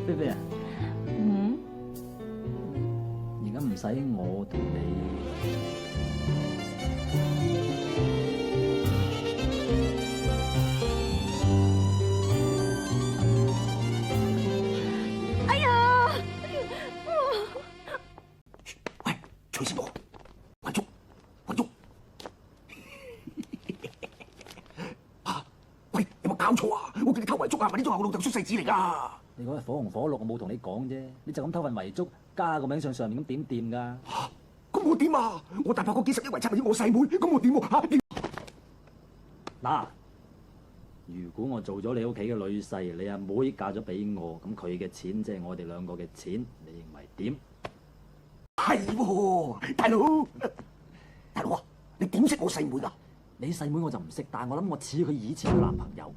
菲菲啊，嗯，而家唔使我同你。哎呀，喂，徐師傅，還足，還足。啊！喂，有冇搞錯啊？我叫你偷遺囑啊，咪呢種係我老豆出世紙嚟㗎。你嗰日火紅火綠，我冇同你講啫，你就咁偷份遺囑，加個名上面咁點掂㗎？咁我點啊？我大伯嗰幾十億遺產係我細妹，咁我點喎？嗱，如果我做咗你屋企嘅女婿，你阿妹嫁咗俾我，咁佢嘅錢即係我哋兩個嘅錢，你認為點？係喎，大佬啊，你點識我細妹㗎？你細妹我就唔識，但係我諗我似佢以前嘅男朋友。